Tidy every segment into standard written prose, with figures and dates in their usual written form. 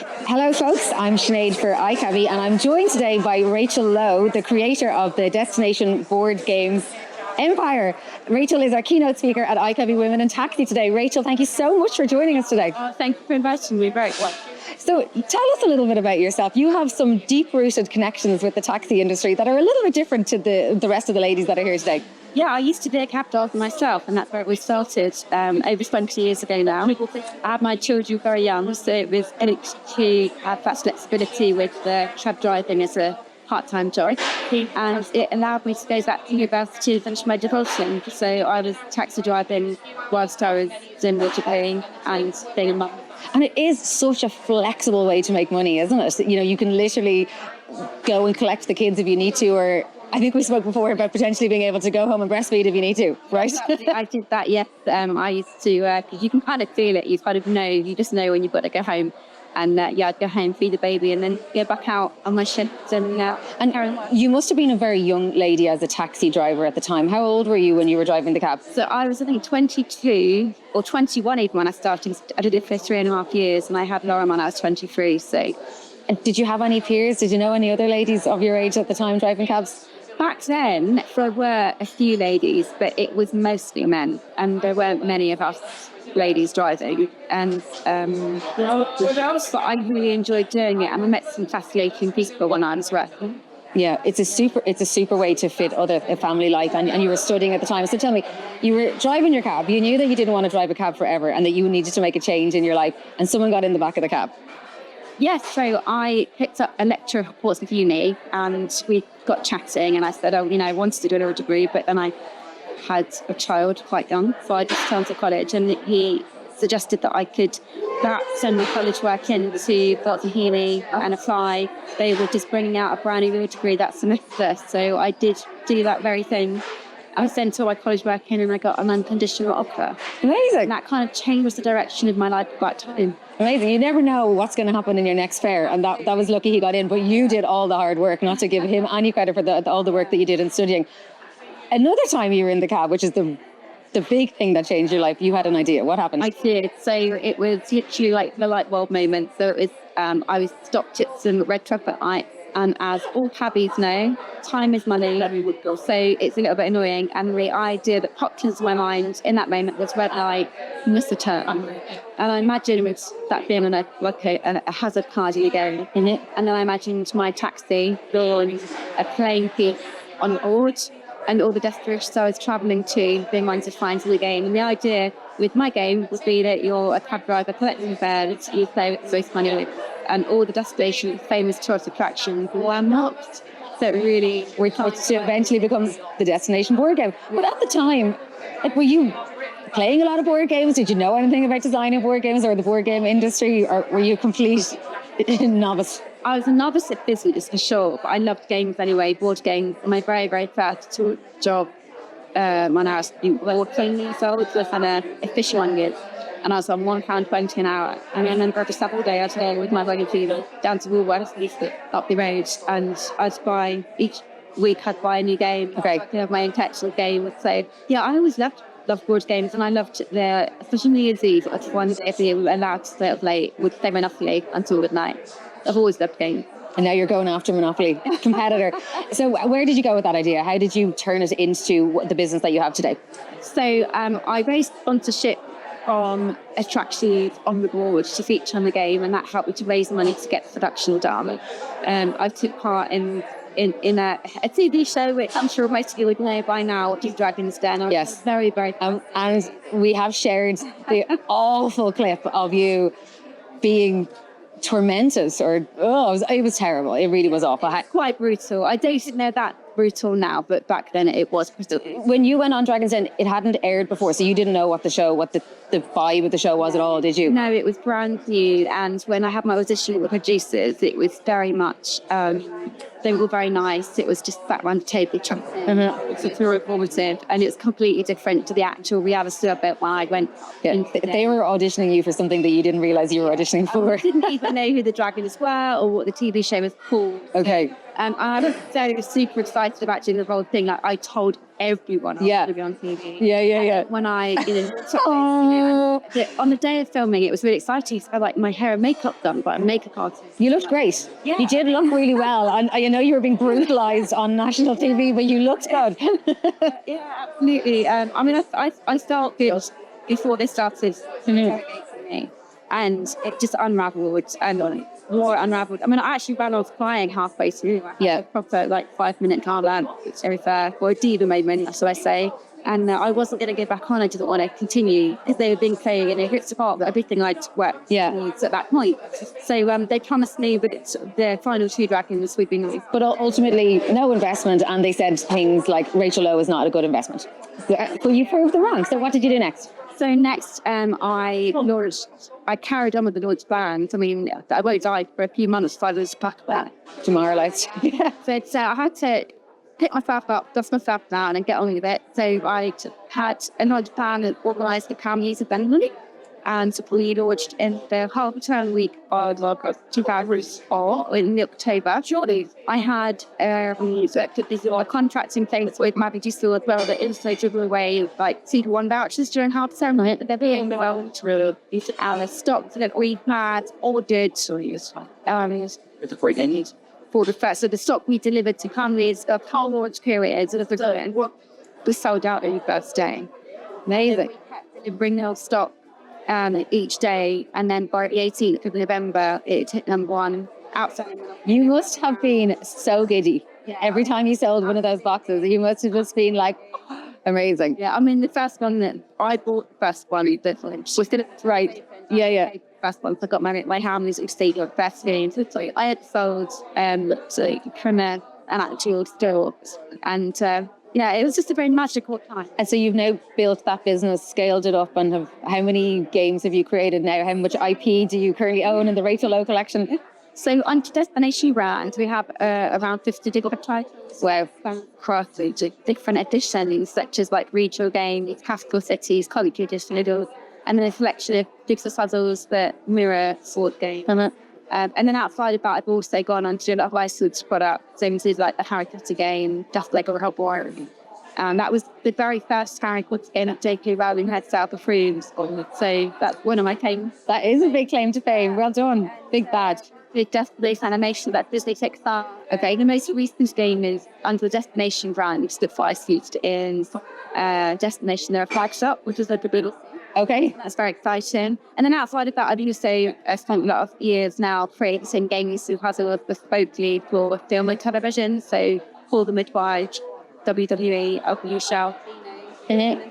Hello folks, I'm Sinead for iCabbi and I'm joined today by Rachel Lowe, the creator of the destination board games empire. Rachel is our keynote speaker at iCabbi Women in Taxi today. Rachel, thank you so much for joining us today. Thank you for inviting me. Very well. So tell us a little bit about yourself. You have some deep-rooted connections with the taxi industry that are a little bit different to the rest of the ladies that are here today. Yeah, I used to be a cab driver myself, and that's where we started over 20 years ago now. I had my children very young, so it was to have that flexibility with the cab driving as a part-time job, and it allowed me to go back to university and finish my divorcing. So I was taxi driving whilst I was in Liverpool and being a mum. And it is such a flexible way to make money, isn't it? You know, you can literally go and collect the kids if you need to, or I think we spoke before about potentially being able to go home and breastfeed if you need to, right? I did that, yes. I used to, because you can kind of feel it. You kind of know, you just know when you've got to go home. And I'd go home, feed the baby, and then go back out on my shift. And you must have been a very young lady as a taxi driver at the time. How old were you when you were driving the cab? So I was, I think, 22 or 21 even when I started. I did it for 3.5 years, and I had Laura when I was 23. So, and did you have any peers? Did you know any other ladies of your age at the time driving cabs? Back then, there were a few ladies, but it was mostly men, and there weren't many of us ladies driving. And but I really enjoyed doing it, and I met some fascinating people when I was working. Yeah, it's a super way to fit a family life, and you were studying at the time. So tell me, you were driving your cab. You knew that you didn't want to drive a cab forever, and that you needed to make a change in your life. And someone got in the back of the cab. Yes, so I picked up a lecture at Portsmouth Uni, and we got chatting, and I said, I wanted to do a degree, but then I had a child quite young, so I just turned to college, and he suggested that I could perhaps send my college work in to Dr. Healy and apply. They were just bringing out a brand new degree that semester, so I did do that very thing. I sent all my college work in and I got an unconditional offer. Amazing. And that kind of changed the direction of my life at that time. Amazing. You never know what's going to happen in your next fair, and that was lucky he got in, but you did all the hard work, not to give him any credit for all the work that you did in studying. Another time you were in the cab, which is the big thing that changed your life, you had an idea. What happened? I did. So it was literally like the light bulb moment. So it was, I was stopped at some red traffic light, and as all cabbies know, time is money. So it's a little bit annoying. And the idea that popped into my mind in that moment was red light, miss the turn. And I imagined that being a hazard card again in it. And then I imagined my taxi being a playing field on board, and all the destinations I was travelling to being ones to find in the game. And the idea with my game would be that you're a cab driver collecting fares, you play with waste money, and all the destinations, famous tourist attractions were not. So it really eventually becomes the destination board game. But at the time, were you playing a lot of board games? Did you know anything about designing board games or the board game industry, or were you a complete novice? I was a novice at business for sure, but I loved games anyway, board games. My very, very first job when I was 14 years old was on a fishing one year, and I was on £1.20 an hour. And then every Saturday day I'd go with my running team down to Woolworths up the road, and each week I'd buy a new game. Okay. My own tactical game. So yeah, I always loved board games, and I loved especially New Year's Eve. It's one if you were allowed to stay up late, would stay Monopoly until midnight. I've always loved games. And now you're going after Monopoly, competitor. So where did you go with that idea? How did you turn it into the business that you have today? So I raised sponsorship from attractions on the board to feature on the game, and that helped me to raise money to get the production done. I took part in a TV show, which I'm sure most of you would know by now, which is Dragon's Den. Yes. Very, very fun. And we have shared the awful clip of you being tormented, it was terrible. It really was awful. Quite brutal. I don't know that brutal now, but back then it was brutal. When you went on Dragon's Den, it hadn't aired before, so you didn't know what the vibe of the show was at all, did you? No, it was brand new, and when I had my audition with the producers, it was very much, they were very nice. It was just back around the table chatting. It's very informative, and it's completely different to the actual reality of it when I went. Yeah. They were auditioning you for something that you didn't realise you were auditioning for. I didn't even know who the dragons were or what the TV show was called. Okay. I was super excited about doing the whole thing. Like, I told everyone Yeah. to be on TV. Yeah. When I, Oh, on the day of filming, it was really exciting. So I had, like, my hair and makeup done by a makeup artist. you looked great. Yeah. You did look really well. And I know you were being brutalized on national TV, but you looked good. Yeah, absolutely. I mean, I felt guilt before they started interrogating me, and it just unraveled and more unraveled. I mean, I actually ran off crying halfway through. I had a proper, like, 5-minute car rant, or a diva moment, so I say. And I wasn't going to go back on. I didn't want to continue because they were being playing and it hits apart everything I'd worked towards at that point. So they promised me that it's the final 2 dragons would be nice. But ultimately, no investment. And they said things like Rachel Lowe is not a good investment. But you proved them wrong. So what did you do next? So next, I carried on with the launch plans. I mean, I won't die for a few months, so I was back there. Demoralised. Yeah. But I had to pick myself up, dust myself down, and get on with it. So I had a launch plan and organised the cameos event, and we launched in the half-term week of 2004 in October. I had a contract in place with Mavi Giselle as well that also driven away like Season 1 vouchers during half-term. They're being well through our stocks that we had ordered. For the first, so the stock we delivered to families of whole launch periods was sold out on the first day. Amazing. We kept delivering their stock each day, and then by the 18th of November, it hit number 1 outside. You must have been so giddy. Yeah. Every time you sold one of those boxes, you must have just been like, amazing. Yeah, I mean, the first one that I bought, was right. Yeah. First one, I got married. My family's stayed at best games. So I had sold from an actual store, and it was just a very magical time. And so you've now built that business, scaled it up, and how many games have you created now? How much IP do you currently own in the Rachel Lowe collection? So on Destination Brand, we have around 50 different titles. Wow. Across different editions, such as like regional games, Capital Cities, College Edition, and then a selection of jigsaw puzzles that mirror board games. And then outside of that, I've also gone on to do a lot of licensed products. So this is like the Harry Potter game, just like a Hellboy. And that was the very first Harry Potter game that J.K. Rowling had self-approved. So that's one of my claims. That is a big claim to fame. Well done. Big bad. The Destination animation that Disney Pixar. Okay, the most recent game is under the Destination brand, which is the Flies featured in Destination, their flagship, which is like a little. Okay. That's very exciting. And then outside of that, I've also spent a lot of years now creating games and puzzles bespokely for film and television. So Paul the Midwife, WWE, Open Your Shelf,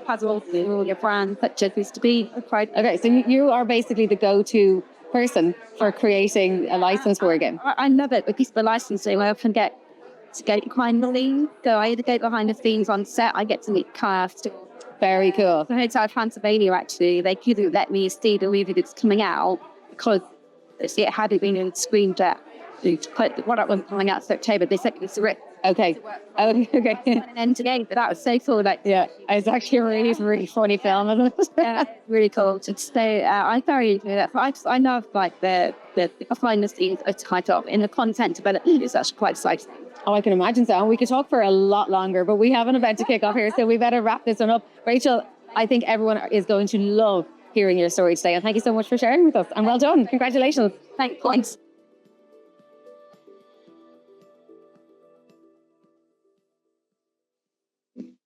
puzzles with all your brands such as used to be. Okay, so you are basically the go-to person for creating a license for a game. I love it because the licensing, I often get to go behind the scenes. So I either go behind the scenes on set, I get to meet cast. Very cool. The Hotel Transylvania, actually, they couldn't let me see the movie that's coming out because it hadn't been in screen yet. What I was coming out in September, they sent me the script. Okay. And then today, but that was so cool. It's actually a really funny film. Yeah, really cool. So I very enjoy that. I love like the behind the scenes title in the content development is actually quite exciting. Oh, I can imagine so. And we could talk for a lot longer, but we have an event to kick off here, so we better wrap this one up. Rachel, I think everyone is going to love hearing your story today, and thank you so much for sharing with us. And well done. Congratulations. Thanks.